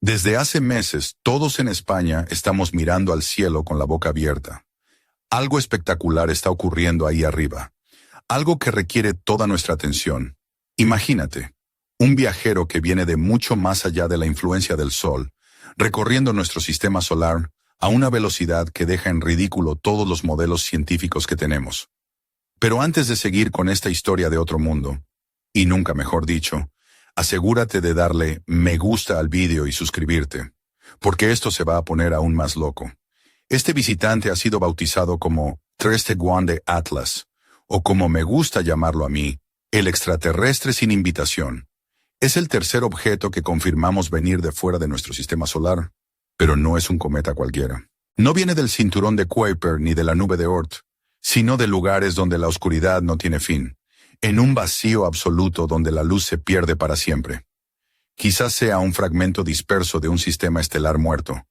Desde hace meses, todos en España estamos mirando al cielo con la boca abierta. Algo espectacular está ocurriendo ahí arriba. Algo que requiere toda nuestra atención. Imagínate, un viajero que viene de mucho más allá de la influencia del Sol, recorriendo nuestro sistema solar a una velocidad que deja en ridículo todos los modelos científicos que tenemos. Pero antes de seguir con esta historia de otro mundo, y nunca mejor dicho, asegúrate de darle me gusta al vídeo y suscribirte, porque esto se va a poner aún más loco. Este visitante ha sido bautizado como Trestegwande Atlas, o como me gusta llamarlo a mí, el extraterrestre sin invitación. Es el tercer objeto que confirmamos venir de fuera de nuestro sistema solar, pero no es un cometa cualquiera. No viene del cinturón de Kuiper ni de la nube de Oort, sino de lugares donde la oscuridad no tiene fin, en un vacío absoluto donde la luz se pierde para siempre. Quizás sea un fragmento disperso de un sistema estelar muerto,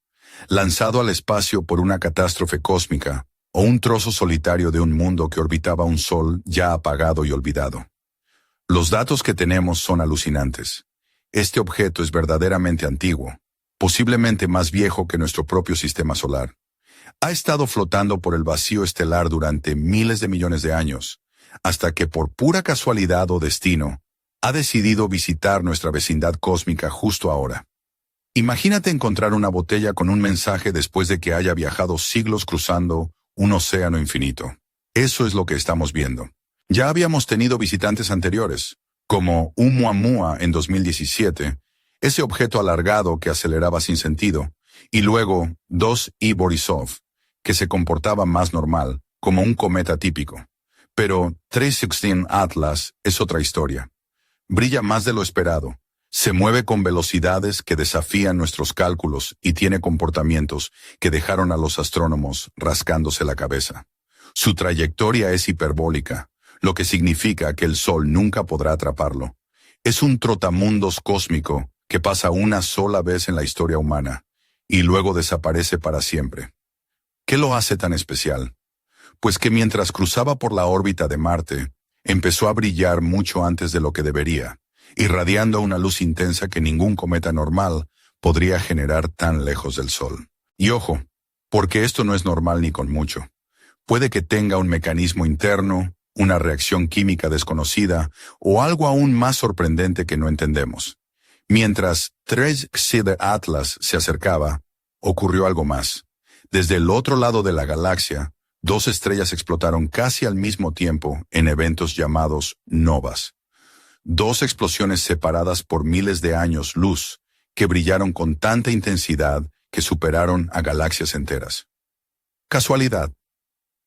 lanzado al espacio por una catástrofe cósmica, o un trozo solitario de un mundo que orbitaba un sol ya apagado y olvidado. Los datos que tenemos son alucinantes. Este objeto es verdaderamente antiguo, posiblemente más viejo que nuestro propio sistema solar. Ha estado flotando por el vacío estelar durante miles de millones de años, hasta que por pura casualidad o destino, ha decidido visitar nuestra vecindad cósmica justo ahora. Imagínate encontrar una botella con un mensaje después de que haya viajado siglos cruzando un océano infinito. Eso es lo que estamos viendo. Ya habíamos tenido visitantes anteriores, como Oumuamua en 2017, ese objeto alargado que aceleraba sin sentido, y luego 2I Borisov, que se comportaba más normal, como un cometa típico. Pero 316 Atlas es otra historia. Brilla más de lo esperado, se mueve con velocidades que desafían nuestros cálculos y tiene comportamientos que dejaron a los astrónomos rascándose la cabeza. Su trayectoria es hiperbólica, lo que significa que el Sol nunca podrá atraparlo. Es un trotamundos cósmico que pasa una sola vez en la historia humana y luego desaparece para siempre. ¿Qué lo hace tan especial? Pues que mientras cruzaba por la órbita de Marte, empezó a brillar mucho antes de lo que debería, irradiando una luz intensa que ningún cometa normal podría generar tan lejos del Sol. Y ojo, porque esto no es normal ni con mucho. Puede que tenga un mecanismo interno, una reacción química desconocida o algo aún más sorprendente que no entendemos. Mientras 316 Atlas se acercaba, ocurrió algo más. Desde el otro lado de la galaxia, dos estrellas explotaron casi al mismo tiempo en eventos llamados novas. Dos explosiones separadas por miles de años luz que brillaron con tanta intensidad que superaron a galaxias enteras. ¿Casualidad?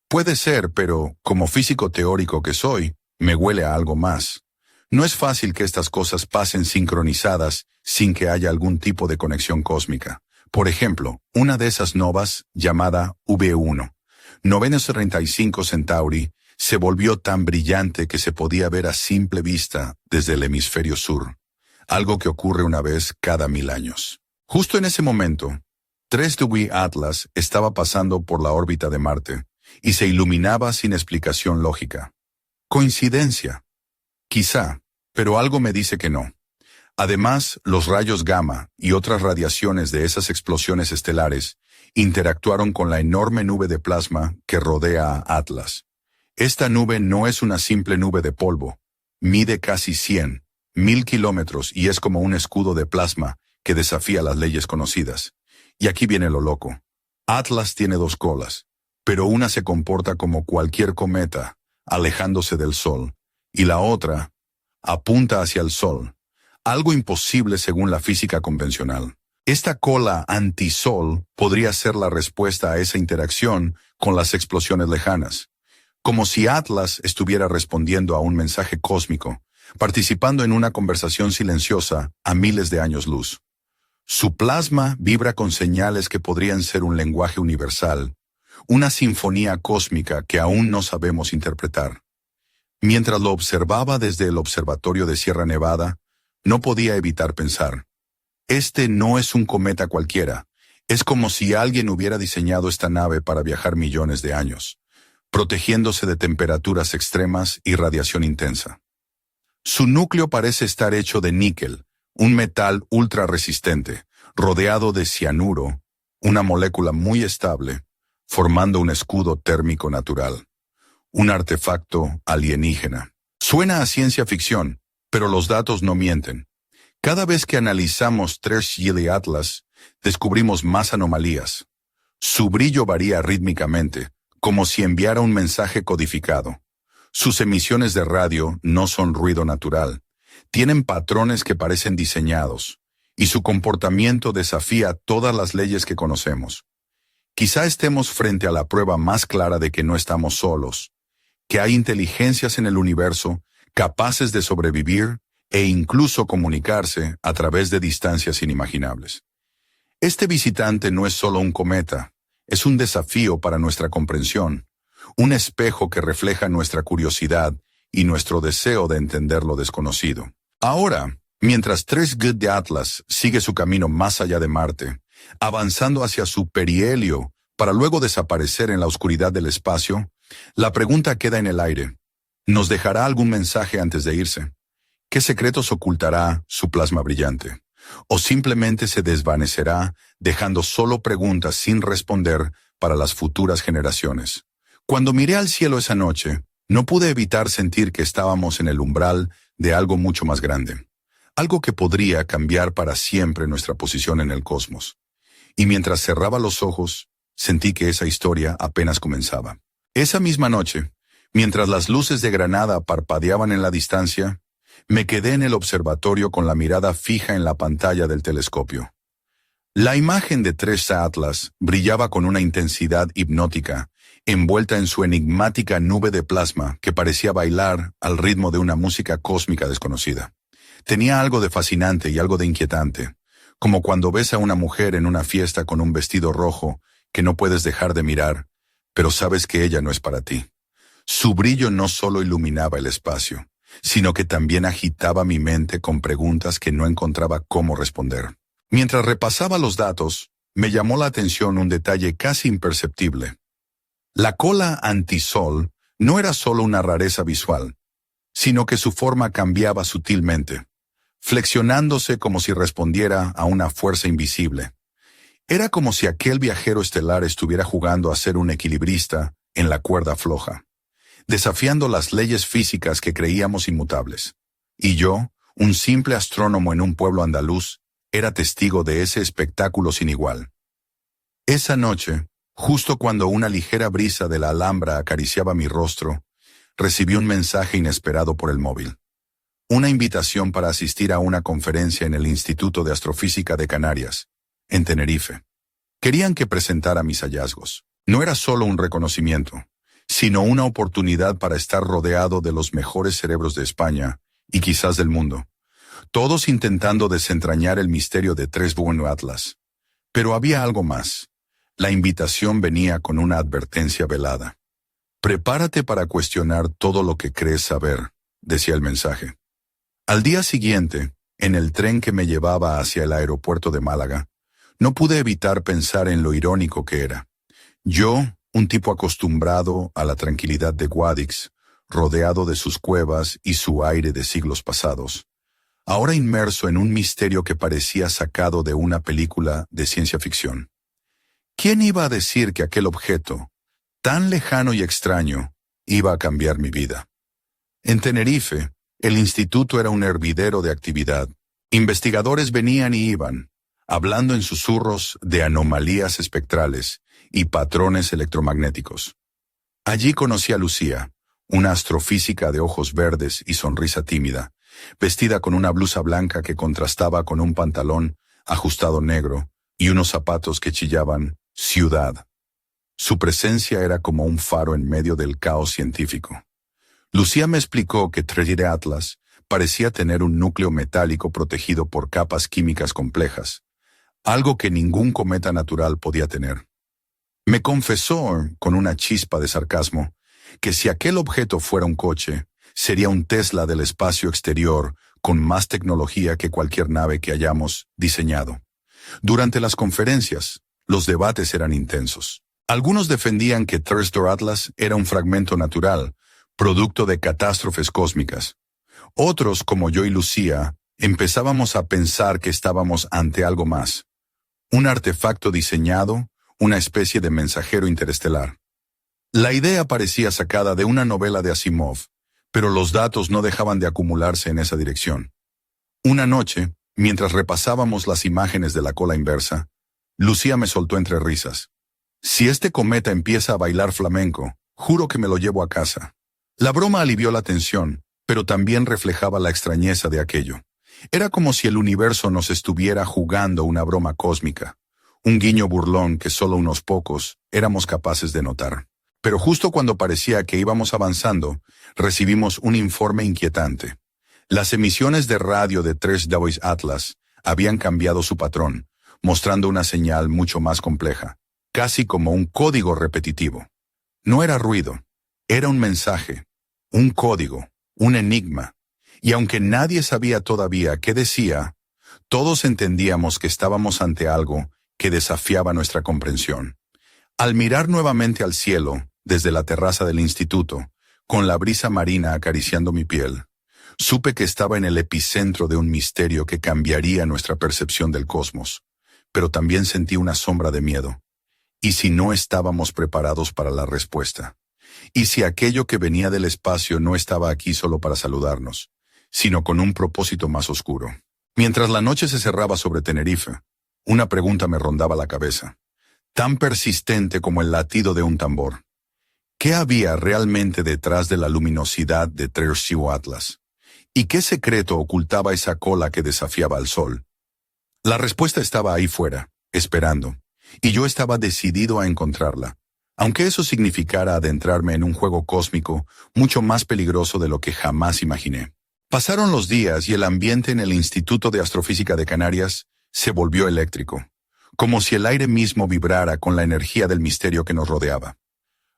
Puede ser, pero como físico teórico que soy, me huele a algo más. No es fácil que estas cosas pasen sincronizadas sin que haya algún tipo de conexión cósmica. Por ejemplo, una de esas novas, llamada V1, 935 Centauri, se volvió tan brillante que se podía ver a simple vista desde el hemisferio sur, algo que ocurre una vez cada 1000 años. Justo en ese momento, 316 Atlas estaba pasando por la órbita de Marte y se iluminaba sin explicación lógica. ¿Coincidencia? Quizá, pero algo me dice que no. Además, los rayos gamma y otras radiaciones de esas explosiones estelares interactuaron con la enorme nube de plasma que rodea a Atlas. Esta nube no es una simple nube de polvo. Mide casi 100.000 kilómetros y es como un escudo de plasma que desafía las leyes conocidas. Y aquí viene lo loco. Atlas tiene dos colas, pero una se comporta como cualquier cometa, alejándose del Sol, y la otra apunta hacia el Sol. Algo imposible según la física convencional. Esta cola antisol podría ser la respuesta a esa interacción con las explosiones lejanas. Como si Atlas estuviera respondiendo a un mensaje cósmico, participando en una conversación silenciosa a miles de años luz. Su plasma vibra con señales que podrían ser un lenguaje universal, una sinfonía cósmica que aún no sabemos interpretar. Mientras lo observaba desde el observatorio de Sierra Nevada, no podía evitar pensar. Este no es un cometa cualquiera. Es como si alguien hubiera diseñado esta nave para viajar millones de años, protegiéndose de temperaturas extremas y radiación intensa. Su núcleo parece estar hecho de níquel, un metal ultra resistente, rodeado de cianuro, una molécula muy estable, formando un escudo térmico natural, un artefacto alienígena. Suena a ciencia ficción, pero los datos no mienten. Cada vez que analizamos 3 Gili Atlas, descubrimos más anomalías. Su brillo varía rítmicamente, como si enviara un mensaje codificado. Sus emisiones de radio no son ruido natural. Tienen patrones que parecen diseñados, y su comportamiento desafía todas las leyes que conocemos. Quizá estemos frente a la prueba más clara de que no estamos solos, que hay inteligencias en el universo capaces de sobrevivir e incluso comunicarse a través de distancias inimaginables. Este visitante no es solo un cometa, es un desafío para nuestra comprensión, un espejo que refleja nuestra curiosidad y nuestro deseo de entender lo desconocido. Ahora, mientras 3G de Atlas sigue su camino más allá de Marte, avanzando hacia su perihelio para luego desaparecer en la oscuridad del espacio, la pregunta queda en el aire. ¿Nos dejará algún mensaje antes de irse? ¿Qué secretos ocultará su plasma brillante? ¿O simplemente se desvanecerá, dejando solo preguntas sin responder para las futuras generaciones? Cuando miré al cielo esa noche, no pude evitar sentir que estábamos en el umbral de algo mucho más grande, algo que podría cambiar para siempre nuestra posición en el cosmos. Y mientras cerraba los ojos, sentí que esa historia apenas comenzaba. Esa misma noche, mientras las luces de Granada parpadeaban en la distancia, me quedé en el observatorio con la mirada fija en la pantalla del telescopio. La imagen de 3 Atlas brillaba con una intensidad hipnótica, envuelta en su enigmática nube de plasma que parecía bailar al ritmo de una música cósmica desconocida. Tenía algo de fascinante y algo de inquietante, como cuando ves a una mujer en una fiesta con un vestido rojo que no puedes dejar de mirar, pero sabes que ella no es para ti. Su brillo no solo iluminaba el espacio, sino que también agitaba mi mente con preguntas que no encontraba cómo responder. Mientras repasaba los datos, me llamó la atención un detalle casi imperceptible. La cola antisol no era solo una rareza visual, sino que su forma cambiaba sutilmente, flexionándose como si respondiera a una fuerza invisible. Era como si aquel viajero estelar estuviera jugando a ser un equilibrista en la cuerda floja, desafiando las leyes físicas que creíamos inmutables. Y yo, un simple astrónomo en un pueblo andaluz, era testigo de ese espectáculo sin igual. Esa noche, justo cuando una ligera brisa de la Alhambra acariciaba mi rostro, recibí un mensaje inesperado por el móvil. Una invitación para asistir a una conferencia en el Instituto de Astrofísica de Canarias, en Tenerife. Querían que presentara mis hallazgos. No era solo un reconocimiento, sino una oportunidad para estar rodeado de los mejores cerebros de España y quizás del mundo, todos intentando desentrañar el misterio de 3G Atlas. Pero había algo más. La invitación venía con una advertencia velada. Prepárate para cuestionar todo lo que crees saber, decía el mensaje. Al día siguiente, en el tren que me llevaba hacia el aeropuerto de Málaga, no pude evitar pensar en lo irónico que era. Yo, un tipo acostumbrado a la tranquilidad de Guadix, rodeado de sus cuevas y su aire de siglos pasados, ahora inmerso en un misterio que parecía sacado de una película de ciencia ficción. ¿Quién iba a decir que aquel objeto, tan lejano y extraño, iba a cambiar mi vida? En Tenerife, el instituto era un hervidero de actividad. Investigadores venían y iban, hablando en susurros de anomalías espectrales y patrones electromagnéticos. Allí conocí a Lucía, una astrofísica de ojos verdes y sonrisa tímida, vestida con una blusa blanca que contrastaba con un pantalón ajustado negro y unos zapatos que chillaban «Ciudad». Su presencia era como un faro en medio del caos científico. Lucía me explicó que 3G Atlas parecía tener un núcleo metálico protegido por capas químicas complejas, algo que ningún cometa natural podía tener. Me confesó, con una chispa de sarcasmo, que si aquel objeto fuera un coche, sería un Tesla del espacio exterior con más tecnología que cualquier nave que hayamos diseñado. Durante las conferencias, los debates eran intensos. Algunos defendían que 3G Atlas era un fragmento natural, producto de catástrofes cósmicas. Otros, como yo y Lucía, empezábamos a pensar que estábamos ante algo más, Un artefacto diseñado, una especie de mensajero interestelar. La idea parecía sacada de una novela de Asimov, pero los datos no dejaban de acumularse en esa dirección. Una noche, mientras repasábamos las imágenes de la cola inversa, Lucía me soltó entre risas. Si este cometa empieza a bailar flamenco, juro que me lo llevo a casa. La broma alivió la tensión, pero también reflejaba la extrañeza de aquello. Era como si el universo nos estuviera jugando una broma cósmica, un guiño burlón que solo unos pocos éramos capaces de notar. Pero justo cuando parecía que íbamos avanzando, recibimos un informe inquietante. Las emisiones de radio de 3W Atlas habían cambiado su patrón, mostrando una señal mucho más compleja, casi como un código repetitivo. No era ruido, era un mensaje, un código, un enigma, y aunque nadie sabía todavía qué decía, todos entendíamos que estábamos ante algo que desafiaba nuestra comprensión. Al mirar nuevamente al cielo, desde la terraza del instituto, con la brisa marina acariciando mi piel, supe que estaba en el epicentro de un misterio que cambiaría nuestra percepción del cosmos, pero también sentí una sombra de miedo. ¿Y si no estábamos preparados para la respuesta? ¿Y si aquello que venía del espacio no estaba aquí solo para saludarnos, sino con un propósito más oscuro? Mientras la noche se cerraba sobre Tenerife, una pregunta me rondaba la cabeza, tan persistente como el latido de un tambor. ¿Qué había realmente detrás de la luminosidad de 3W Atlas? ¿Y qué secreto ocultaba esa cola que desafiaba al sol? La respuesta estaba ahí fuera, esperando, y yo estaba decidido a encontrarla, aunque eso significara adentrarme en un juego cósmico mucho más peligroso de lo que jamás imaginé. Pasaron los días y el ambiente en el Instituto de Astrofísica de Canarias se volvió eléctrico, como si el aire mismo vibrara con la energía del misterio que nos rodeaba.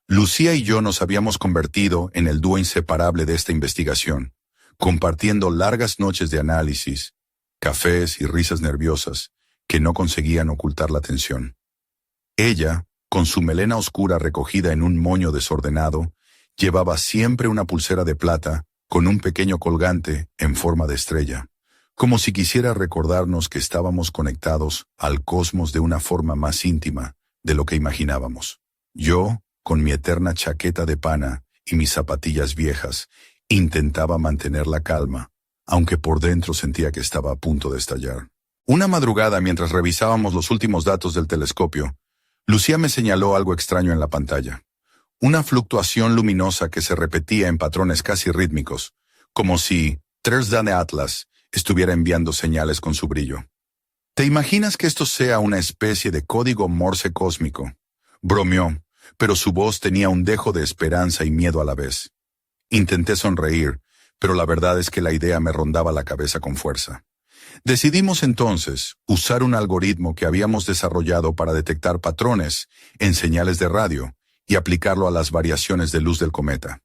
Lucía y yo nos habíamos convertido en el dúo inseparable de esta investigación, compartiendo largas noches de análisis, cafés y risas nerviosas que no conseguían ocultar la tensión. Ella, con su melena oscura recogida en un moño desordenado, llevaba siempre una pulsera de plata con un pequeño colgante en forma de estrella, como si quisiera recordarnos que estábamos conectados al cosmos de una forma más íntima de lo que imaginábamos. Yo, con mi eterna chaqueta de pana y mis zapatillas viejas, intentaba mantener la calma, aunque por dentro sentía que estaba a punto de estallar. Una madrugada, mientras revisábamos los últimos datos del telescopio, Lucía me señaló algo extraño en la pantalla. Una fluctuación luminosa que se repetía en patrones casi rítmicos, como si 3W Atlas estuviera enviando señales con su brillo. ¿Te imaginas que esto sea una especie de código Morse cósmico? Bromeó, pero su voz tenía un dejo de esperanza y miedo a la vez. Intenté sonreír, pero la verdad es que la idea me rondaba la cabeza con fuerza. Decidimos entonces usar un algoritmo que habíamos desarrollado para detectar patrones en señales de radio y aplicarlo a las variaciones de luz del cometa.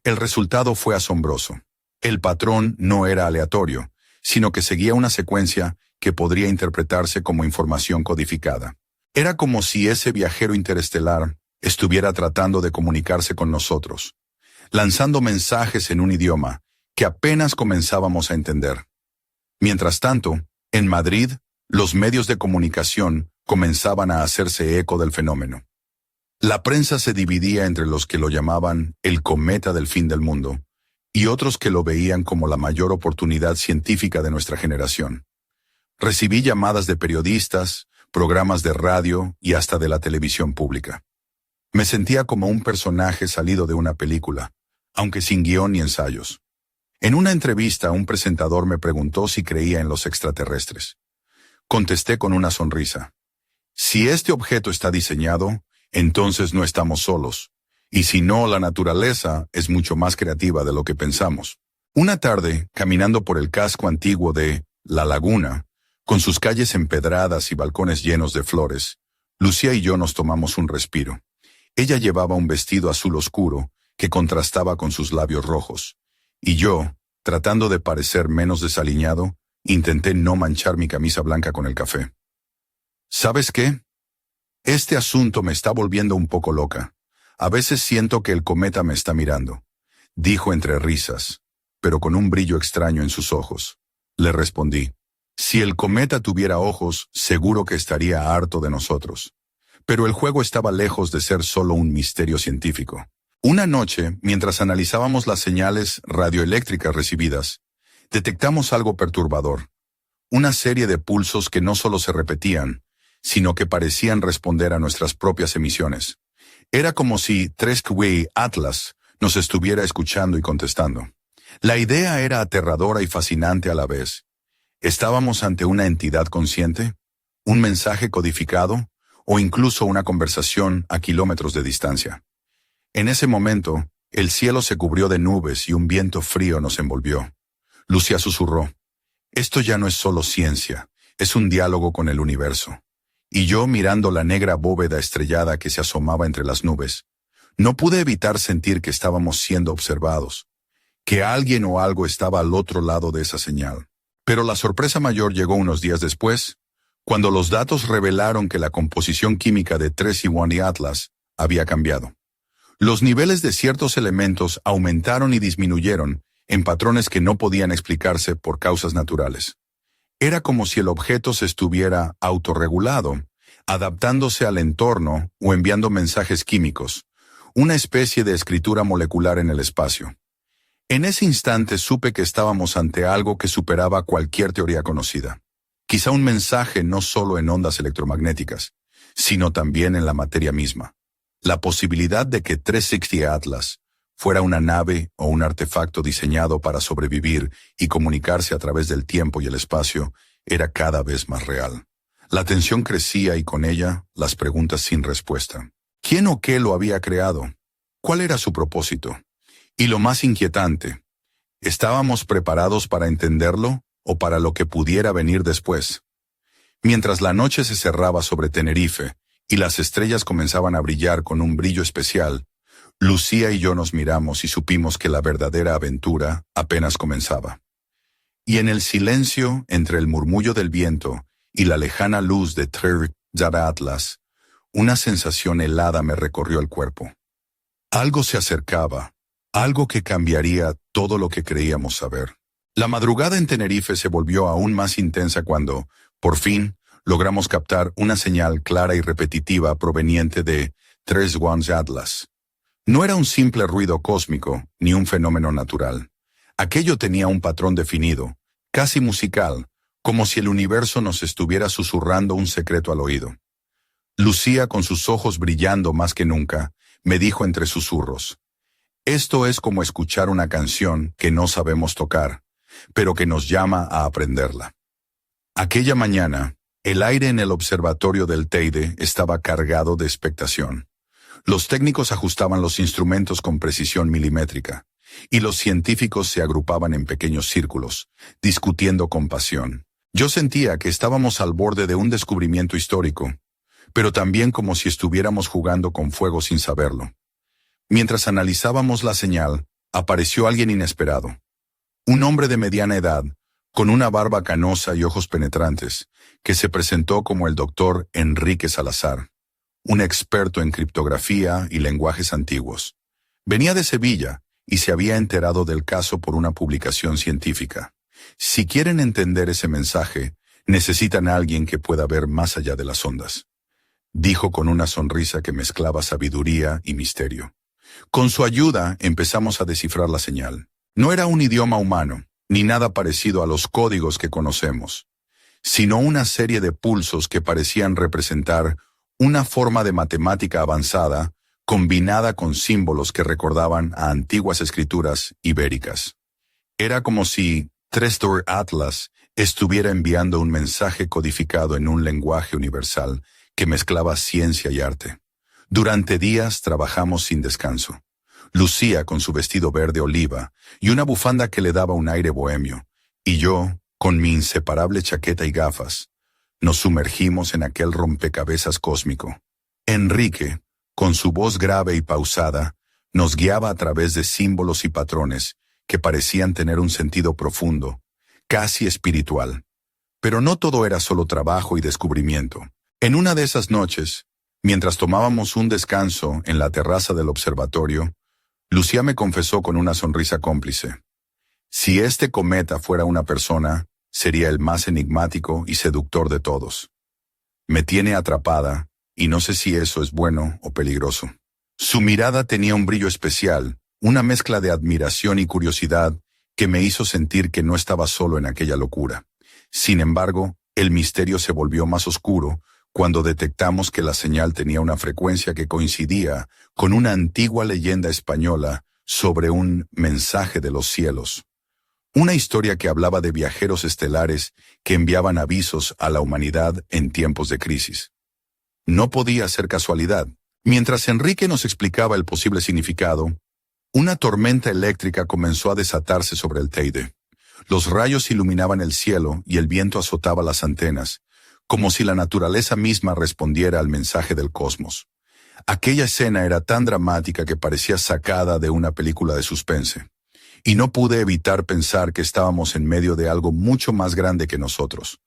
El resultado fue asombroso. El patrón no era aleatorio, sino que seguía una secuencia que podría interpretarse como información codificada. Era como si ese viajero interestelar estuviera tratando de comunicarse con nosotros, lanzando mensajes en un idioma que apenas comenzábamos a entender. Mientras tanto, en Madrid, los medios de comunicación comenzaban a hacerse eco del fenómeno. La prensa se dividía entre los que lo llamaban el cometa del fin del mundo y otros que lo veían como la mayor oportunidad científica de nuestra generación. Recibí llamadas de periodistas, programas de radio y hasta de la televisión pública. Me sentía como un personaje salido de una película, aunque sin guión ni ensayos. En una entrevista, un presentador me preguntó si creía en los extraterrestres. Contesté con una sonrisa. Si este objeto está diseñado, entonces no estamos solos. Y si no, la naturaleza es mucho más creativa de lo que pensamos. Una tarde, caminando por el casco antiguo de La Laguna, con sus calles empedradas y balcones llenos de flores, Lucía y yo nos tomamos un respiro. Ella llevaba un vestido azul oscuro que contrastaba con sus labios rojos, y yo, tratando de parecer menos desaliñado, intenté no manchar mi camisa blanca con el café. ¿Sabes qué? Este asunto me está volviendo un poco loca. A veces siento que el cometa me está mirando, dijo entre risas, pero con un brillo extraño en sus ojos. Le respondí, Si el cometa tuviera ojos, seguro que estaría harto de nosotros. Pero el juego estaba lejos de ser solo un misterio científico. Una noche, mientras analizábamos las señales radioeléctricas recibidas, detectamos algo perturbador. Una serie de pulsos que no solo se repetían, sino que parecían responder a nuestras propias emisiones. Era como si Treskway Atlas nos estuviera escuchando y contestando. La idea era aterradora y fascinante a la vez. ¿Estábamos ante una entidad consciente? ¿Un mensaje codificado? ¿O incluso una conversación a kilómetros de distancia? En ese momento, el cielo se cubrió de nubes y un viento frío nos envolvió. Lucía susurró: «Esto ya no es solo ciencia, es un diálogo con el universo». Y yo, mirando la negra bóveda estrellada que se asomaba entre las nubes, no pude evitar sentir que estábamos siendo observados, que alguien o algo estaba al otro lado de esa señal. Pero la sorpresa mayor llegó unos días después, cuando los datos revelaron que la composición química de 3-1 y Atlas había cambiado. Los niveles de ciertos elementos aumentaron y disminuyeron en patrones que no podían explicarse por causas naturales. Era como si el objeto se estuviera autorregulado, adaptándose al entorno o enviando mensajes químicos, una especie de escritura molecular en el espacio. En ese instante supe que estábamos ante algo que superaba cualquier teoría conocida. Quizá un mensaje no solo en ondas electromagnéticas, sino también en la materia misma. La posibilidad de que 360 Atlas fuera una nave o un artefacto diseñado para sobrevivir y comunicarse a través del tiempo y el espacio era cada vez más real. La tensión crecía y con ella las preguntas sin respuesta. ¿Quién o qué lo había creado? ¿Cuál era su propósito? Y lo más inquietante, ¿estábamos preparados para entenderlo o para lo que pudiera venir después? Mientras la noche se cerraba sobre Tenerife y las estrellas comenzaban a brillar con un brillo especial, Lucía y yo nos miramos y supimos que la verdadera aventura apenas comenzaba. Y en el silencio, entre el murmullo del viento y la lejana luz de 3-1 Atlas, una sensación helada me recorrió el cuerpo. Algo se acercaba, algo que cambiaría todo lo que creíamos saber. La madrugada en Tenerife se volvió aún más intensa cuando, por fin, logramos captar una señal clara y repetitiva proveniente de 3-1 Atlas. No era un simple ruido cósmico, ni un fenómeno natural. Aquello tenía un patrón definido, casi musical, como si el universo nos estuviera susurrando un secreto al oído. Lucía, con sus ojos brillando más que nunca, me dijo entre susurros: «Esto es como escuchar una canción que no sabemos tocar, pero que nos llama a aprenderla». Aquella mañana, el aire en el observatorio del Teide estaba cargado de expectación. Los técnicos ajustaban los instrumentos con precisión milimétrica, y los científicos se agrupaban en pequeños círculos, discutiendo con pasión. Yo sentía que estábamos al borde de un descubrimiento histórico, pero también como si estuviéramos jugando con fuego sin saberlo. Mientras analizábamos la señal, apareció alguien inesperado. Un hombre de mediana edad, con una barba canosa y ojos penetrantes, que se presentó como el doctor Enrique Salazar, un experto en criptografía y lenguajes antiguos. Venía de Sevilla y se había enterado del caso por una publicación científica. Si quieren entender ese mensaje, necesitan a alguien que pueda ver más allá de las ondas, dijo con una sonrisa que mezclaba sabiduría y misterio. Con su ayuda empezamos a descifrar la señal. No era un idioma humano, ni nada parecido a los códigos que conocemos, sino una serie de pulsos que parecían representar una forma de matemática avanzada combinada con símbolos que recordaban a antiguas escrituras ibéricas. Era como si 3-1 Atlas estuviera enviando un mensaje codificado en un lenguaje universal que mezclaba ciencia y arte. Durante días trabajamos sin descanso. Lucía con su vestido verde oliva y una bufanda que le daba un aire bohemio, y yo con mi inseparable chaqueta y gafas. Nos sumergimos en aquel rompecabezas cósmico. Enrique, con su voz grave y pausada, nos guiaba a través de símbolos y patrones que parecían tener un sentido profundo, casi espiritual. Pero no todo era solo trabajo y descubrimiento. En una de esas noches, mientras tomábamos un descanso en la terraza del observatorio, Lucía me confesó con una sonrisa cómplice: si este cometa fuera una persona, sería el más enigmático y seductor de todos. Me tiene atrapada, y no sé si eso es bueno o peligroso. Su mirada tenía un brillo especial, una mezcla de admiración y curiosidad que me hizo sentir que no estaba solo en aquella locura. Sin embargo, el misterio se volvió más oscuro cuando detectamos que la señal tenía una frecuencia que coincidía con una antigua leyenda española sobre un mensaje de los cielos. Una historia que hablaba de viajeros estelares que enviaban avisos a la humanidad en tiempos de crisis. No podía ser casualidad. Mientras Enrique nos explicaba el posible significado, una tormenta eléctrica comenzó a desatarse sobre el Teide. Los rayos iluminaban el cielo y el viento azotaba las antenas, como si la naturaleza misma respondiera al mensaje del cosmos. Aquella escena era tan dramática que parecía sacada de una película de suspense, y no pude evitar pensar que estábamos en medio de algo mucho más grande que nosotros.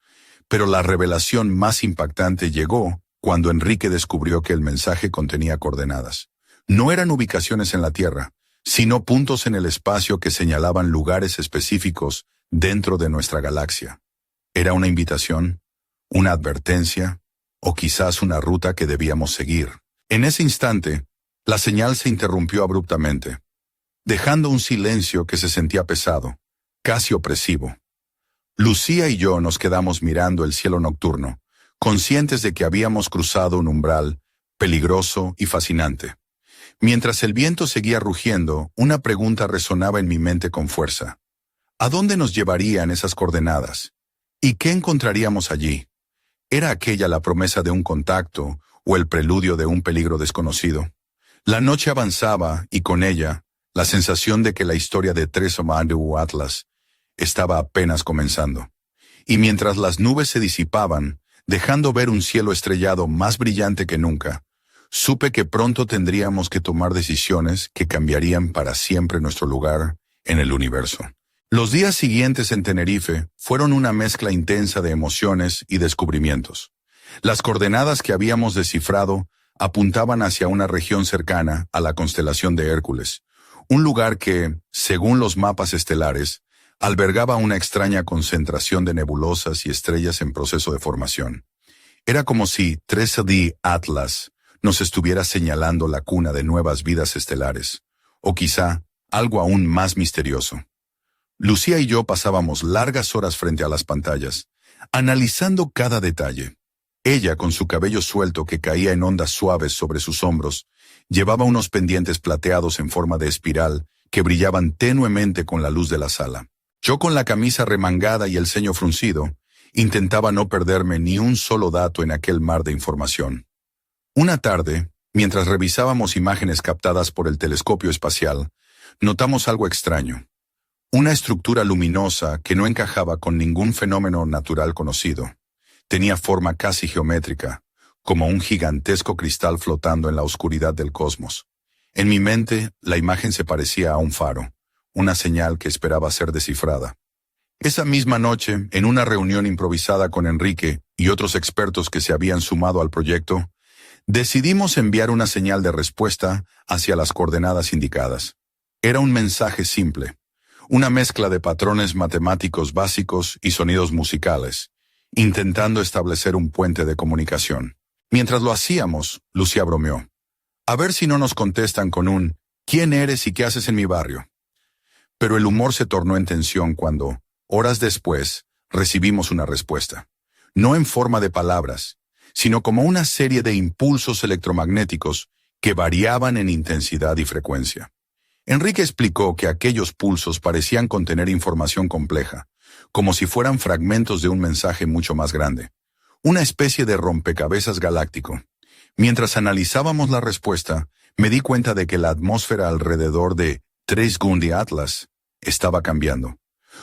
Pero la revelación más impactante llegó cuando Enrique descubrió que el mensaje contenía coordenadas. No eran ubicaciones en la Tierra, sino puntos en el espacio que señalaban lugares específicos dentro de nuestra galaxia. Era una invitación, una advertencia, o quizás una ruta que debíamos seguir. En ese instante, la señal se interrumpió abruptamente, dejando un silencio que se sentía pesado, casi opresivo. Lucía y yo nos quedamos mirando el cielo nocturno, conscientes de que habíamos cruzado un umbral peligroso y fascinante. Mientras el viento seguía rugiendo, una pregunta resonaba en mi mente con fuerza. ¿A dónde nos llevarían esas coordenadas? ¿Y qué encontraríamos allí? ¿Era aquella la promesa de un contacto o el preludio de un peligro desconocido? La noche avanzaba y con ella, la sensación de que la historia de Tresomandu Atlas estaba apenas comenzando. Y mientras las nubes se disipaban, dejando ver un cielo estrellado más brillante que nunca, supe que pronto tendríamos que tomar decisiones que cambiarían para siempre nuestro lugar en el universo. Los días siguientes en Tenerife fueron una mezcla intensa de emociones y descubrimientos. Las coordenadas que habíamos descifrado apuntaban hacia una región cercana a la constelación de Hércules, un lugar que, según los mapas estelares, albergaba una extraña concentración de nebulosas y estrellas en proceso de formación. Era como si 3D Atlas nos estuviera señalando la cuna de nuevas vidas estelares, o quizá algo aún más misterioso. Lucía y yo pasábamos largas horas frente a las pantallas, analizando cada detalle. Ella, con su cabello suelto que caía en ondas suaves sobre sus hombros, llevaba unos pendientes plateados en forma de espiral que brillaban tenuemente con la luz de la sala. Yo, con la camisa remangada y el ceño fruncido, intentaba no perderme ni un solo dato en aquel mar de información. Una tarde, mientras revisábamos imágenes captadas por el telescopio espacial, notamos algo extraño. Una estructura luminosa que no encajaba con ningún fenómeno natural conocido. Tenía forma casi geométrica, como un gigantesco cristal flotando en la oscuridad del cosmos. En mi mente, la imagen se parecía a un faro, una señal que esperaba ser descifrada. Esa misma noche, en una reunión improvisada con Enrique y otros expertos que se habían sumado al proyecto, decidimos enviar una señal de respuesta hacia las coordenadas indicadas. Era un mensaje simple, una mezcla de patrones matemáticos básicos y sonidos musicales, intentando establecer un puente de comunicación. Mientras lo hacíamos, Lucía bromeó. A ver si no nos contestan con un ¿quién eres y qué haces en mi barrio? Pero el humor se tornó en tensión cuando, horas después, recibimos una respuesta. No en forma de palabras, sino como una serie de impulsos electromagnéticos que variaban en intensidad y frecuencia. Enrique explicó que aquellos pulsos parecían contener información compleja, como si fueran fragmentos de un mensaje mucho más grande, una especie de rompecabezas galáctico. Mientras analizábamos la respuesta, me di cuenta de que la atmósfera alrededor de Tresomandu Atlas estaba cambiando.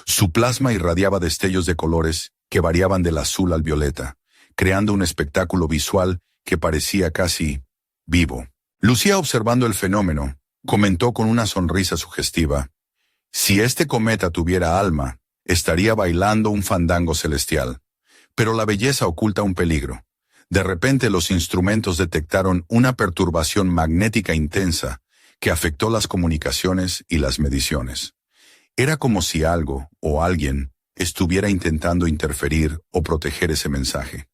Su plasma irradiaba destellos de colores que variaban del azul al violeta, creando un espectáculo visual que parecía casi vivo. Lucía, observando el fenómeno, comentó con una sonrisa sugestiva: si este cometa tuviera alma, estaría bailando un fandango celestial. Pero la belleza oculta un peligro. De repente los instrumentos detectaron una perturbación magnética intensa que afectó las comunicaciones y las mediciones. Era como si algo o alguien estuviera intentando interferir o proteger ese mensaje.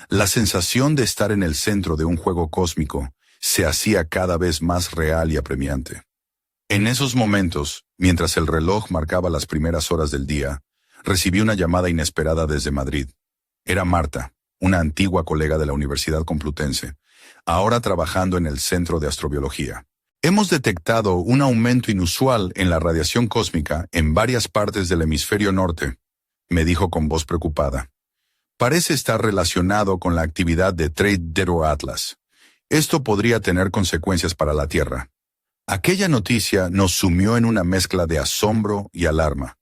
La sensación de estar en el centro de un juego cósmico se hacía cada vez más real y apremiante. En esos momentos, mientras el reloj marcaba las primeras horas del día, recibí una llamada inesperada desde Madrid. Era Marta, una antigua colega de la Universidad Complutense, ahora trabajando en el Centro de Astrobiología. Hemos detectado un aumento inusual en la radiación cósmica en varias partes del hemisferio norte, me dijo con voz preocupada. Parece estar relacionado con la actividad de Trade-Zero Atlas. Esto podría tener consecuencias para la Tierra. Aquella noticia nos sumió en una mezcla de asombro y alarma.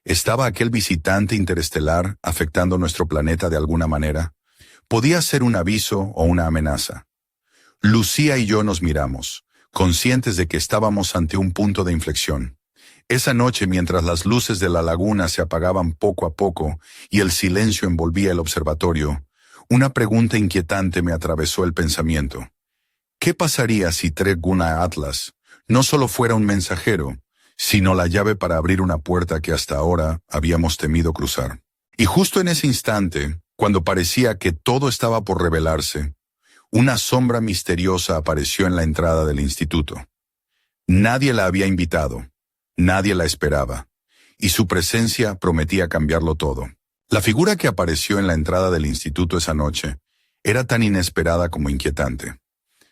¿Estaba aquel visitante interestelar afectando nuestro planeta de alguna manera? Podía ser un aviso o una amenaza. Lucía y yo nos miramos, conscientes de que estábamos ante un punto de inflexión. Esa noche, mientras las luces de la laguna se apagaban poco a poco y el silencio envolvía el observatorio, una pregunta inquietante me atravesó el pensamiento. ¿Qué pasaría si Trade-Zero Atlas no solo fuera un mensajero, sino la llave para abrir una puerta que hasta ahora habíamos temido cruzar? Y justo en ese instante, cuando parecía que todo estaba por revelarse, una sombra misteriosa apareció en la entrada del instituto. Nadie la había invitado, nadie la esperaba, y su presencia prometía cambiarlo todo. La figura que apareció en la entrada del instituto esa noche era tan inesperada como inquietante.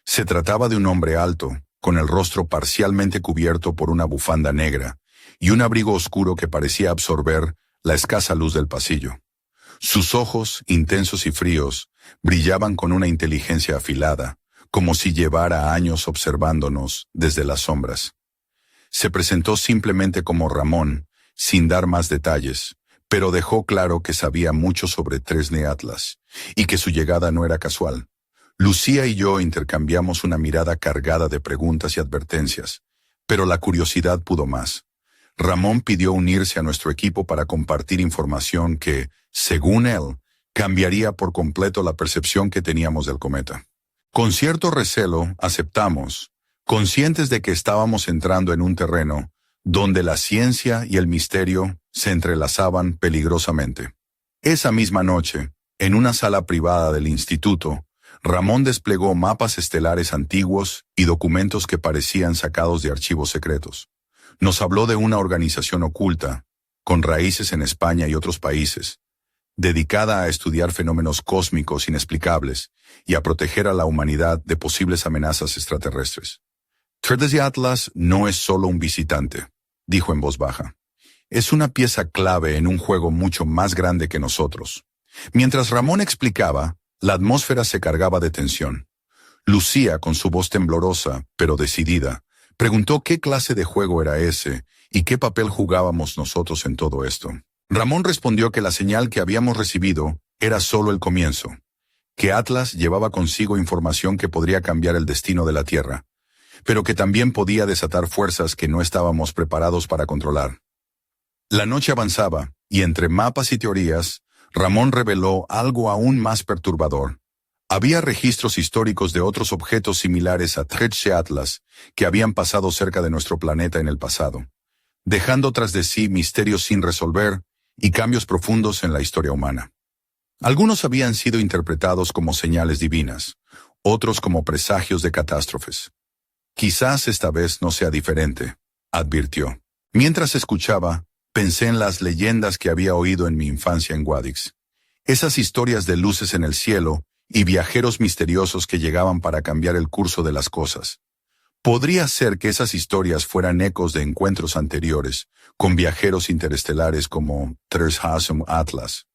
Se trataba de un hombre alto, con el rostro parcialmente cubierto por una bufanda negra y un abrigo oscuro que parecía absorber la escasa luz del pasillo. Sus ojos, intensos y fríos, brillaban con una inteligencia afilada, como si llevara años observándonos desde las sombras. Se presentó simplemente como Ramón, sin dar más detalles, pero dejó claro que sabía mucho sobre Trade-Zero Atlas, y que su llegada no era casual. Lucía y yo intercambiamos una mirada cargada de preguntas y advertencias, pero la curiosidad pudo más. Ramón pidió unirse a nuestro equipo para compartir información que, según él, cambiaría por completo la percepción que teníamos del cometa. Con cierto recelo, aceptamos, conscientes de que estábamos entrando en un terreno donde la ciencia y el misterio se entrelazaban peligrosamente. Esa misma noche, en una sala privada del instituto, Ramón desplegó mapas estelares antiguos y documentos que parecían sacados de archivos secretos. Nos habló de una organización oculta, con raíces en España y otros países, dedicada a estudiar fenómenos cósmicos inexplicables y a proteger a la humanidad de posibles amenazas extraterrestres. Trade-Zero Atlas no es solo un visitante, dijo en voz baja. Es una pieza clave en un juego mucho más grande que nosotros. Mientras Ramón explicaba, la atmósfera se cargaba de tensión. Lucía, con su voz temblorosa, pero decidida, preguntó qué clase de juego era ese y qué papel jugábamos nosotros en todo esto. Ramón respondió que la señal que habíamos recibido era solo el comienzo, que Atlas llevaba consigo información que podría cambiar el destino de la Tierra, pero que también podía desatar fuerzas que no estábamos preparados para controlar. La noche avanzaba, y entre mapas y teorías, Ramón reveló algo aún más perturbador. Había registros históricos de otros objetos similares a Trade-Zero Atlas que habían pasado cerca de nuestro planeta en el pasado, dejando tras de sí misterios sin resolver y cambios profundos en la historia humana. Algunos habían sido interpretados como señales divinas, otros como presagios de catástrofes. Quizás esta vez no sea diferente, advirtió. Mientras escuchaba, pensé en las leyendas que había oído en mi infancia en Guadix. Esas historias de luces en el cielo y viajeros misteriosos que llegaban para cambiar el curso de las cosas. Podría ser que esas historias fueran ecos de encuentros anteriores con viajeros interestelares como Trade-Zero Atlas.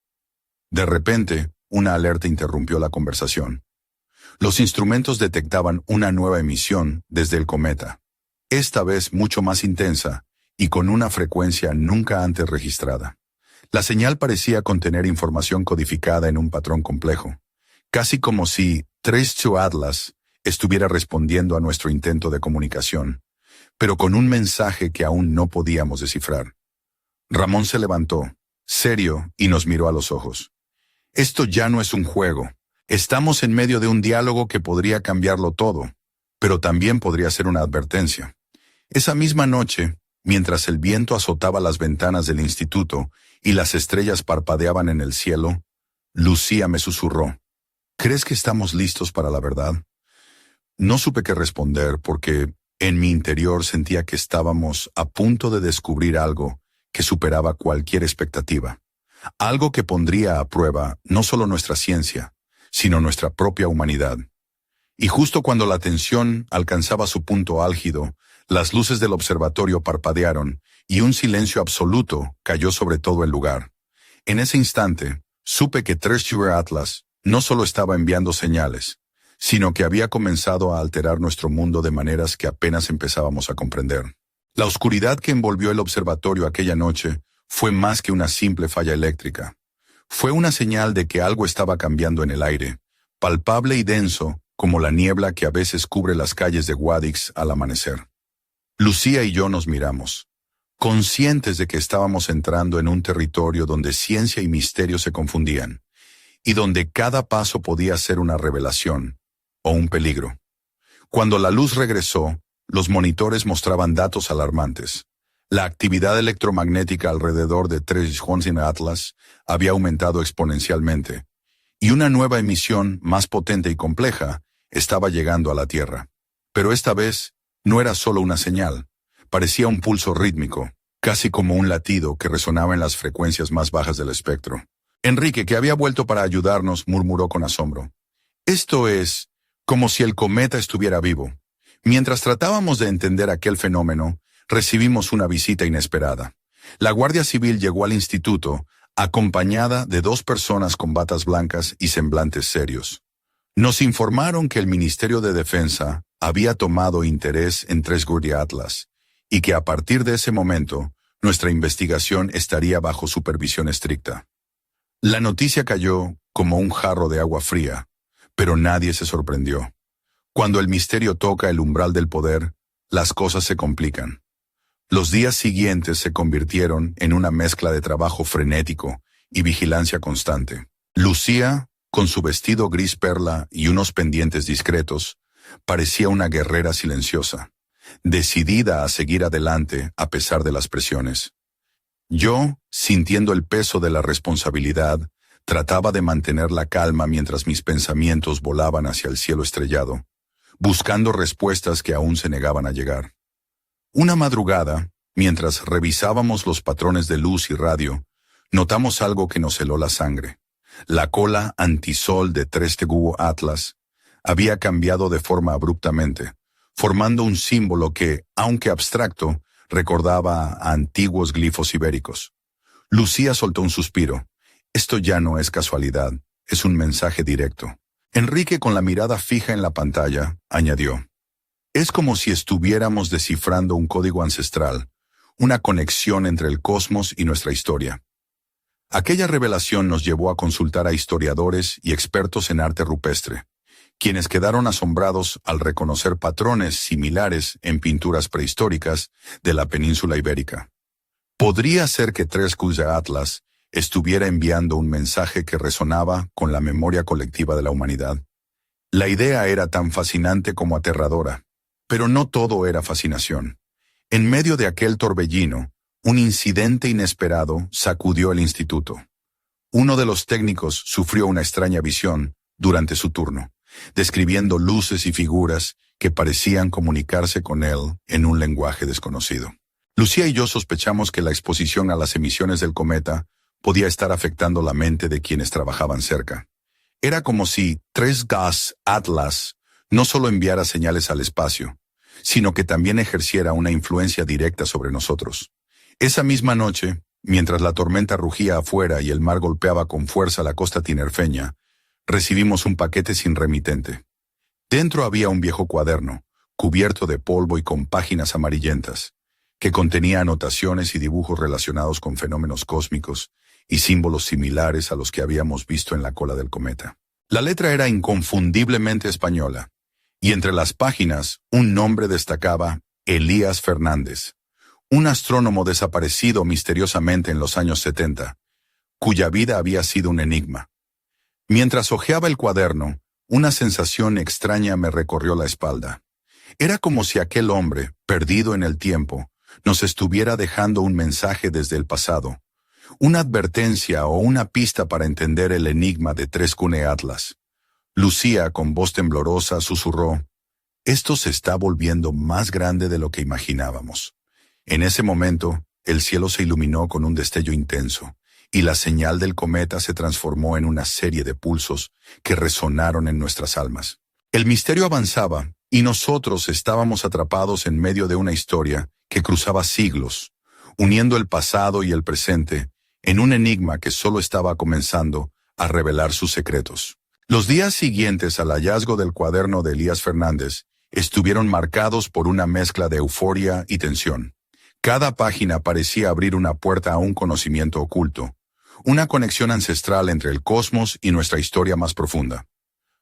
De repente, una alerta interrumpió la conversación. Los instrumentos detectaban una nueva emisión desde el cometa, esta vez mucho más intensa y con una frecuencia nunca antes registrada. La señal parecía contener información codificada en un patrón complejo, casi como si Trade-Zero Atlas estuviera respondiendo a nuestro intento de comunicación, pero con un mensaje que aún no podíamos descifrar. Ramón se levantó, serio, y nos miró a los ojos. Esto ya no es un juego. Estamos en medio de un diálogo que podría cambiarlo todo, pero también podría ser una advertencia. Esa misma noche, mientras el viento azotaba las ventanas del instituto y las estrellas parpadeaban en el cielo, Lucía me susurró: ¿crees que estamos listos para la verdad? No supe qué responder porque en mi interior sentía que estábamos a punto de descubrir algo que superaba cualquier expectativa. Algo que pondría a prueba no solo nuestra ciencia, sino nuestra propia humanidad. Y justo cuando la tensión alcanzaba su punto álgido, las luces del observatorio parpadearon y un silencio absoluto cayó sobre todo el lugar. En ese instante, supe que Treasure Atlas no solo estaba enviando señales, sino que había comenzado a alterar nuestro mundo de maneras que apenas empezábamos a comprender. La oscuridad que envolvió el observatorio aquella noche fue más que una simple falla eléctrica. Fue una señal de que algo estaba cambiando en el aire, palpable y denso como la niebla que a veces cubre las calles de Guadix al amanecer. Lucía y yo nos miramos, conscientes de que estábamos entrando en un territorio donde ciencia y misterio se confundían, y donde cada paso podía ser una revelación o un peligro. Cuando la luz regresó, los monitores mostraban datos alarmantes. La actividad electromagnética alrededor de Treasure Atlas había aumentado exponencialmente, y una nueva emisión más potente y compleja estaba llegando a la Tierra. Pero esta vez no era solo una señal, parecía un pulso rítmico, casi como un latido que resonaba en las frecuencias más bajas del espectro. Enrique, que había vuelto para ayudarnos, murmuró con asombro: esto es como si el cometa estuviera vivo. Mientras tratábamos de entender aquel fenómeno, recibimos una visita inesperada. La Guardia Civil llegó al instituto, acompañada de 2 personas con batas blancas y semblantes serios. Nos informaron que el Ministerio de Defensa había tomado interés en Treasure Atlas y que a partir de ese momento, nuestra investigación estaría bajo supervisión estricta. La noticia cayó como un jarro de agua fría, pero nadie se sorprendió. Cuando el misterio toca el umbral del poder, las cosas se complican. Los días siguientes se convirtieron en una mezcla de trabajo frenético y vigilancia constante. Lucía, con su vestido gris perla y unos pendientes discretos, parecía una guerrera silenciosa, decidida a seguir adelante a pesar de las presiones. Yo, sintiendo el peso de la responsabilidad, trataba de mantener la calma mientras mis pensamientos volaban hacia el cielo estrellado, buscando respuestas que aún se negaban a llegar. Una madrugada, mientras revisábamos los patrones de luz y radio, notamos algo que nos heló la sangre. La cola antisol de Treasure Atlas había cambiado de forma abruptamente, formando un símbolo que, aunque abstracto, recordaba a antiguos glifos ibéricos. Lucía soltó un suspiro. Esto ya no es casualidad, es un mensaje directo. Enrique, con la mirada fija en la pantalla, añadió: es como si estuviéramos descifrando un código ancestral, una conexión entre el cosmos y nuestra historia. Aquella revelación nos llevó a consultar a historiadores y expertos en arte rupestre, quienes quedaron asombrados al reconocer patrones similares en pinturas prehistóricas de la península ibérica. ¿Podría ser que Treasure Atlas estuviera enviando un mensaje que resonaba con la memoria colectiva de la humanidad? La idea era tan fascinante como aterradora, pero no todo era fascinación. En medio de aquel torbellino, un incidente inesperado sacudió el instituto. Uno de los técnicos sufrió una extraña visión durante su turno, describiendo luces y figuras que parecían comunicarse con él en un lenguaje desconocido. Lucía y yo sospechamos que la exposición a las emisiones del cometa podía estar afectando la mente de quienes trabajaban cerca. Era como si Treasure Atlas no solo enviara señales al espacio, sino que también ejerciera una influencia directa sobre nosotros. Esa misma noche, mientras la tormenta rugía afuera y el mar golpeaba con fuerza la costa tinerfeña, recibimos un paquete sin remitente. Dentro había un viejo cuaderno, cubierto de polvo y con páginas amarillentas, que contenía anotaciones y dibujos relacionados con fenómenos cósmicos y símbolos similares a los que habíamos visto en la cola del cometa. La letra era inconfundiblemente española, y entre las páginas un nombre destacaba: Elías Fernández, un astrónomo desaparecido misteriosamente en los años 70, cuya vida había sido un enigma. Mientras hojeaba el cuaderno, una sensación extraña me recorrió la espalda. Era como si aquel hombre, perdido en el tiempo, nos estuviera dejando un mensaje desde el pasado, una advertencia o una pista para entender el enigma de Tres Cune Atlas. Lucía, con voz temblorosa, susurró: «Esto se está volviendo más grande de lo que imaginábamos». En ese momento, el cielo se iluminó con un destello intenso, y la señal del cometa se transformó en una serie de pulsos que resonaron en nuestras almas. El misterio avanzaba, y nosotros estábamos atrapados en medio de una historia que cruzaba siglos, uniendo el pasado y el presente en un enigma que solo estaba comenzando a revelar sus secretos. Los días siguientes al hallazgo del cuaderno de Elías Fernández estuvieron marcados por una mezcla de euforia y tensión. Cada página parecía abrir una puerta a un conocimiento oculto, una conexión ancestral entre el cosmos y nuestra historia más profunda.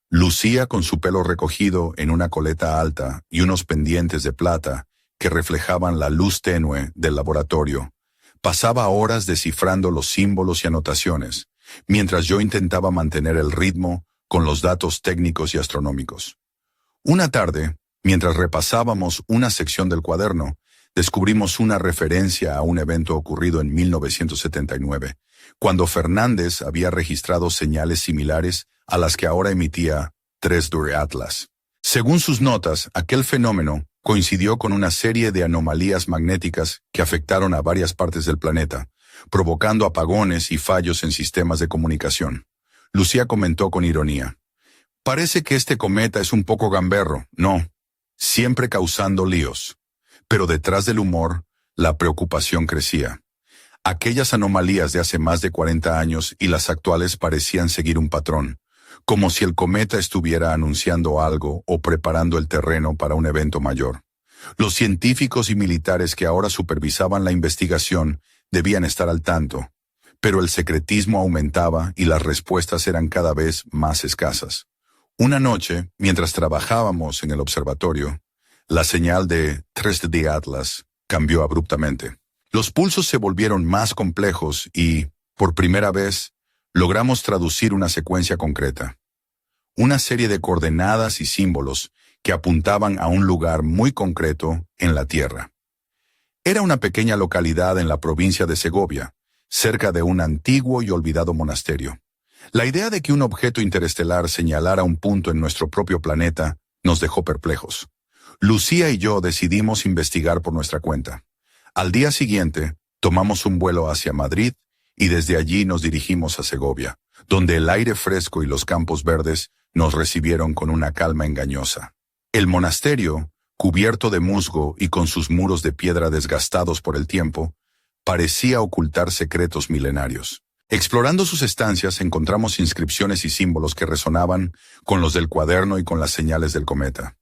Lucía, con su pelo recogido en una coleta alta y unos pendientes de plata que reflejaban la luz tenue del laboratorio, pasaba horas descifrando los símbolos y anotaciones, mientras yo intentaba mantener el ritmo con los datos técnicos y astronómicos. Una tarde, mientras repasábamos una sección del cuaderno, descubrimos una referencia a un evento ocurrido en 1979, cuando Fernández había registrado señales similares a las que ahora emitía Tres Cune Atlas. Según sus notas, aquel fenómeno coincidió con una serie de anomalías magnéticas que afectaron a varias partes del planeta, provocando apagones y fallos en sistemas de comunicación. Lucía comentó con ironía: «Parece que este cometa es un poco gamberro, ¿no? Siempre causando líos». Pero detrás del humor, la preocupación crecía. Aquellas anomalías de hace más de 40 años y las actuales parecían seguir un patrón, como si el cometa estuviera anunciando algo o preparando el terreno para un evento mayor. Los científicos y militares que ahora supervisaban la investigación debían estar al tanto, pero el secretismo aumentaba y las respuestas eran cada vez más escasas. Una noche, mientras trabajábamos en el observatorio, la señal de Tres Cune Atlas cambió abruptamente. Los pulsos se volvieron más complejos y, por primera vez, logramos traducir una secuencia concreta. Una serie de coordenadas y símbolos que apuntaban a un lugar muy concreto en la Tierra. Era una pequeña localidad en la provincia de Segovia, cerca de un antiguo y olvidado monasterio. La idea de que un objeto interestelar señalara un punto en nuestro propio planeta nos dejó perplejos. Lucía y yo decidimos investigar por nuestra cuenta. Al día siguiente, tomamos un vuelo hacia Madrid y desde allí nos dirigimos a Segovia, donde el aire fresco y los campos verdes nos recibieron con una calma engañosa. El monasterio, cubierto de musgo y con sus muros de piedra desgastados por el tiempo, parecía ocultar secretos milenarios. Explorando sus estancias encontramos inscripciones y símbolos que resonaban con los del cuaderno y con las señales del cometa.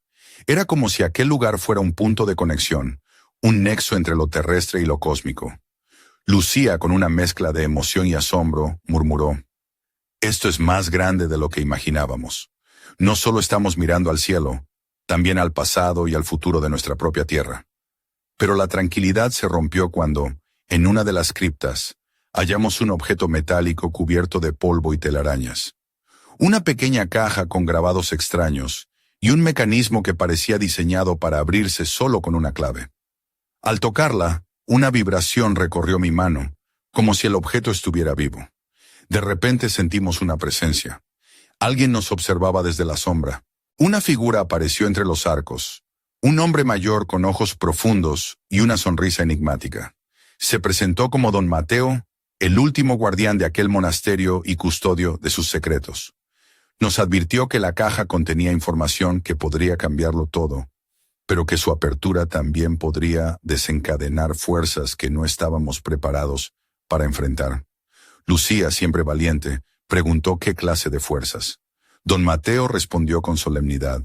Era como si aquel lugar fuera un punto de conexión, un nexo entre lo terrestre y lo cósmico. Lucía, con una mezcla de emoción y asombro, murmuró: «Esto es más grande de lo que imaginábamos. No solo estamos mirando al cielo, también al pasado y al futuro de nuestra propia tierra». Pero la tranquilidad se rompió cuando, en una de las criptas, hallamos un objeto metálico cubierto de polvo y telarañas. Una pequeña caja con grabados extraños y un mecanismo que parecía diseñado para abrirse solo con una clave. Al tocarla, una vibración recorrió mi mano, como si el objeto estuviera vivo. De repente sentimos una presencia. Alguien nos observaba desde la sombra. Una figura apareció entre los arcos, un hombre mayor con ojos profundos y una sonrisa enigmática. Se presentó como don Mateo, el último guardián de aquel monasterio y custodio de sus secretos. Nos advirtió que la caja contenía información que podría cambiarlo todo, pero que su apertura también podría desencadenar fuerzas que no estábamos preparados para enfrentar. Lucía, siempre valiente, preguntó qué clase de fuerzas. Don Mateo respondió con solemnidad: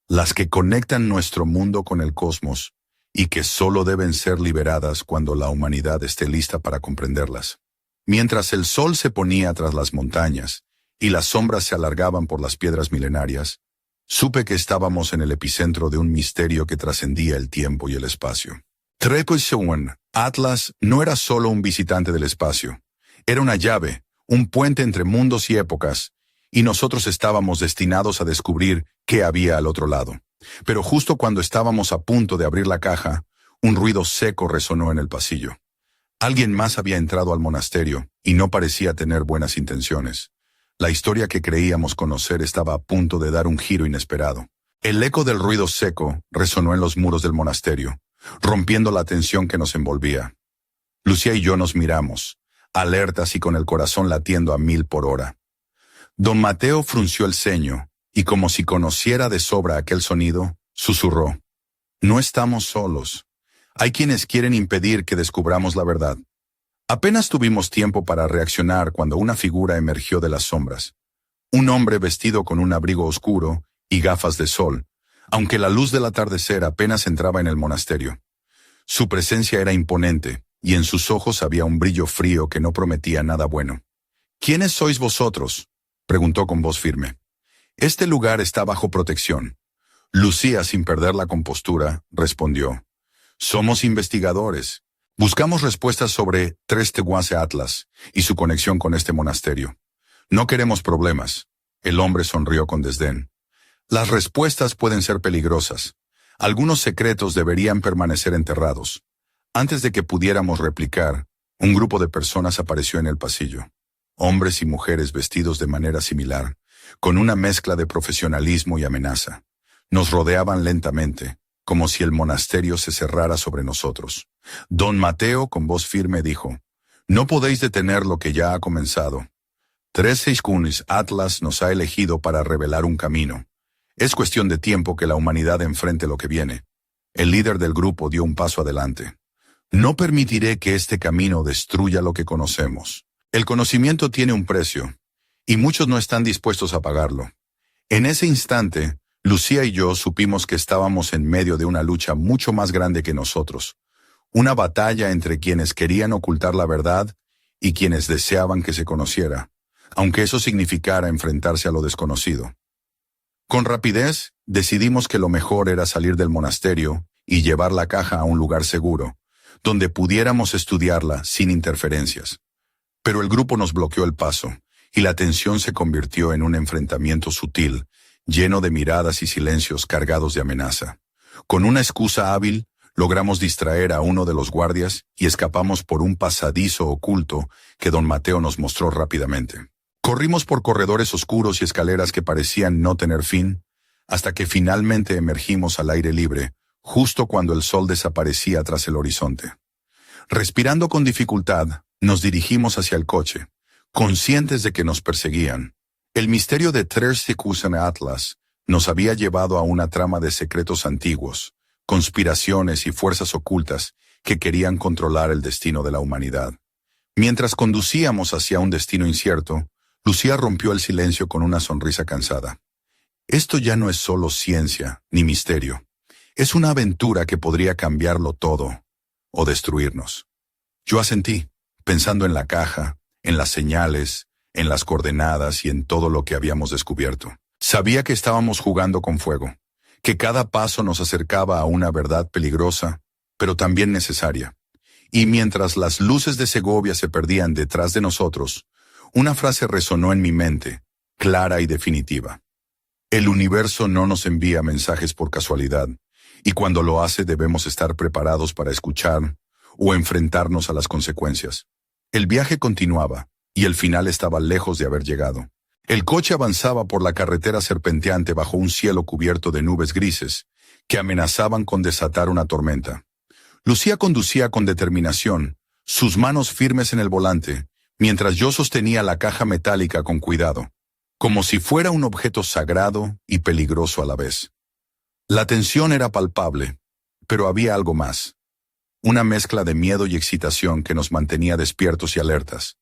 «Las que conectan nuestro mundo con el cosmos y que solo deben ser liberadas cuando la humanidad esté lista para comprenderlas». Mientras el sol se ponía tras las montañas y las sombras se alargaban por las piedras milenarias, supe que estábamos en el epicentro de un misterio que trascendía el tiempo y el espacio. Tres Cune Atlas no era solo un visitante del espacio. Era una llave, un puente entre mundos y épocas, y nosotros estábamos destinados a descubrir qué había al otro lado. Pero justo cuando estábamos a punto de abrir la caja, Un ruido seco resonó en el pasillo. Alguien más había entrado al monasterio y no parecía tener buenas intenciones. La historia que creíamos conocer estaba a punto de dar un giro inesperado. El eco del ruido seco resonó en los muros del monasterio, rompiendo la tensión que nos envolvía. Lucía y yo nos miramos, alertas y con el corazón latiendo a 1000 por hora. Don Mateo frunció el ceño y, como si conociera de sobra aquel sonido, susurró: «No estamos solos. Hay quienes quieren impedir que descubramos la verdad». Apenas tuvimos tiempo para reaccionar cuando una figura emergió de las sombras. Un hombre vestido con un abrigo oscuro y gafas de sol, aunque la luz del atardecer apenas entraba en el monasterio. Su presencia era imponente, y en sus ojos había un brillo frío que no prometía nada bueno. «¿Quiénes sois vosotros?», preguntó con voz firme. «Este lugar está bajo protección». Lucía, sin perder la compostura, respondió: «Somos investigadores. Buscamos respuestas sobre Tres Teguase Atlas y su conexión con este monasterio. No queremos problemas». El hombre sonrió con desdén. «Las respuestas pueden ser peligrosas. Algunos secretos deberían permanecer enterrados». Antes de que pudiéramos replicar, un grupo de personas apareció en el pasillo. Hombres y mujeres vestidos de manera similar, con una mezcla de profesionalismo y amenaza. Nos rodeaban lentamente, como si el monasterio se cerrara sobre nosotros. Don Mateo, con voz firme, dijo: «No podéis detener lo que ya ha comenzado. Tres Teguase Atlas nos ha elegido para revelar un camino. Es cuestión de tiempo que la humanidad enfrente lo que viene». El líder del grupo dio un paso adelante. «No permitiré que este camino destruya lo que conocemos. El conocimiento tiene un precio, y muchos no están dispuestos a pagarlo». En ese instante, Lucía y yo supimos que estábamos en medio de una lucha mucho más grande que nosotros. Una batalla entre quienes querían ocultar la verdad y quienes deseaban que se conociera, aunque eso significara enfrentarse a lo desconocido. Con rapidez, decidimos que lo mejor era salir del monasterio y llevar la caja a un lugar seguro, donde pudiéramos estudiarla sin interferencias. Pero el grupo nos bloqueó el paso, y la tensión se convirtió en un enfrentamiento sutil, lleno de miradas y silencios cargados de amenaza. Con una excusa hábil, logramos distraer a uno de los guardias y escapamos por un pasadizo oculto que don Mateo nos mostró rápidamente. Corrimos por corredores oscuros y escaleras que parecían no tener fin, hasta que finalmente emergimos al aire libre, justo cuando el sol desaparecía tras el horizonte. Respirando con dificultad, nos dirigimos hacia el coche, conscientes de que nos perseguían. El misterio de Tres Teguase Atlas nos había llevado a una trama de secretos antiguos, conspiraciones y fuerzas ocultas que querían controlar el destino de la humanidad. Mientras conducíamos hacia un destino incierto, Lucía rompió el silencio con una sonrisa cansada. «Esto ya no es solo ciencia ni misterio. Es una aventura que podría cambiarlo todo o destruirnos». Yo asentí, pensando en la caja, en las señales, en las coordenadas y en todo lo que habíamos descubierto. Sabía que estábamos jugando con fuego, que cada paso nos acercaba a una verdad peligrosa, pero también necesaria. Y mientras las luces de Segovia se perdían detrás de nosotros, una frase resonó en mi mente, clara y definitiva. El universo no nos envía mensajes por casualidad, y cuando lo hace debemos estar preparados para escuchar o enfrentarnos a las consecuencias. El viaje continuaba, y el final estaba lejos de haber llegado. El coche avanzaba por la carretera serpenteante bajo un cielo cubierto de nubes grises, que amenazaban con desatar una tormenta. Lucía conducía con determinación, sus manos firmes en el volante, mientras yo sostenía la caja metálica con cuidado, como si fuera un objeto sagrado y peligroso a la vez. La tensión era palpable, pero había algo más. Una mezcla de miedo y excitación que nos mantenía despiertos y alertas.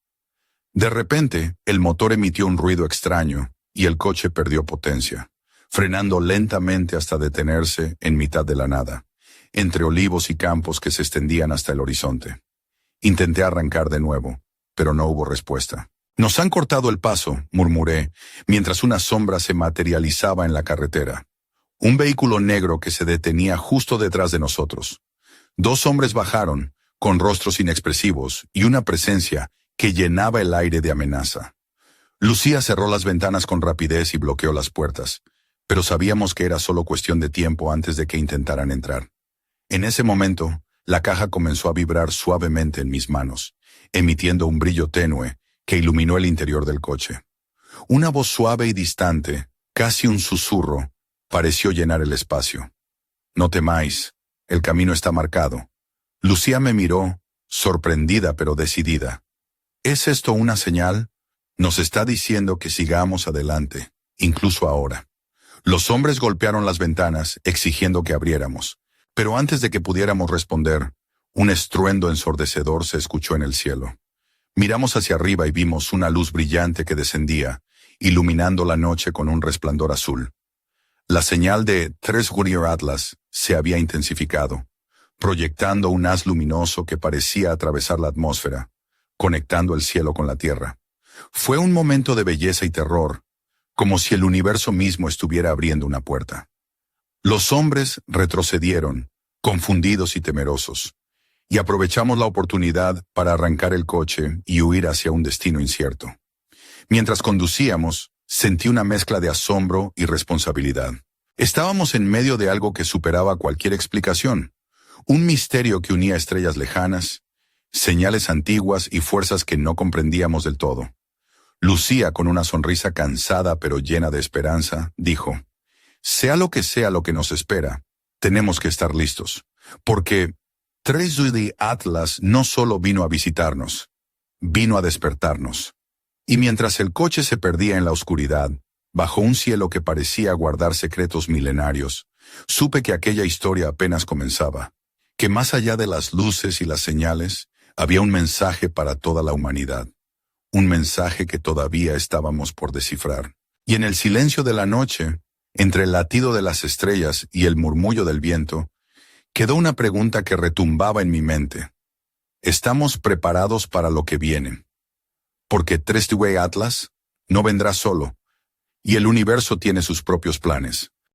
De repente, el motor emitió un ruido extraño y el coche perdió potencia, frenando lentamente hasta detenerse en mitad de la nada, entre olivos y campos que se extendían hasta el horizonte. Intenté arrancar de nuevo, pero no hubo respuesta. «Nos han cortado el paso», murmuré, mientras una sombra se materializaba en la carretera. Un vehículo negro que se detenía justo detrás de nosotros. Dos hombres bajaron, con rostros inexpresivos y una presencia que llenaba el aire de amenaza. Lucía cerró las ventanas con rapidez y bloqueó las puertas, pero sabíamos que era solo cuestión de tiempo antes de que intentaran entrar. En ese momento, La caja comenzó a vibrar suavemente en mis manos, emitiendo un brillo tenue que iluminó el interior del coche. Una voz suave y distante, casi un susurro, pareció llenar el espacio. No temáis, el camino está marcado. Lucía me miró, sorprendida pero decidida. ¿Es esto una señal? Nos está diciendo que sigamos adelante, incluso ahora. Los hombres golpearon las ventanas, exigiendo que abriéramos. Pero antes de que pudiéramos responder, un estruendo ensordecedor se escuchó en el cielo. Miramos hacia arriba y vimos una luz brillante que descendía, iluminando la noche con un resplandor azul. La señal de Tresgurir Atlas se había intensificado, proyectando un haz luminoso que parecía atravesar la atmósfera, conectando el cielo con la tierra. Fue un momento de belleza y terror, como si el universo mismo estuviera abriendo una puerta. Los hombres retrocedieron, confundidos y temerosos, y aprovechamos la oportunidad para arrancar el coche y huir hacia un destino incierto. Mientras conducíamos, sentí una mezcla de asombro y responsabilidad. Estábamos en medio de algo que superaba cualquier explicación, un misterio que unía estrellas lejanas, señales antiguas y fuerzas que no comprendíamos del todo. Lucía, con una sonrisa cansada pero llena de esperanza, dijo: sea lo que nos espera, tenemos que estar listos, porque Tresgurir Atlas no solo vino a visitarnos, vino a despertarnos. Y mientras el coche se perdía en la oscuridad, bajo un cielo que parecía guardar secretos milenarios, supe que aquella historia apenas comenzaba, que más allá de las luces y las señales, había un mensaje para toda la humanidad, un mensaje que todavía estábamos por descifrar. Y en el silencio de la noche, entre el latido de las estrellas y el murmullo del viento, quedó una pregunta que retumbaba en mi mente. ¿Estamos preparados para lo que viene? Porque Tresgurir Atlas no vendrá solo, y el universo tiene sus propios planes.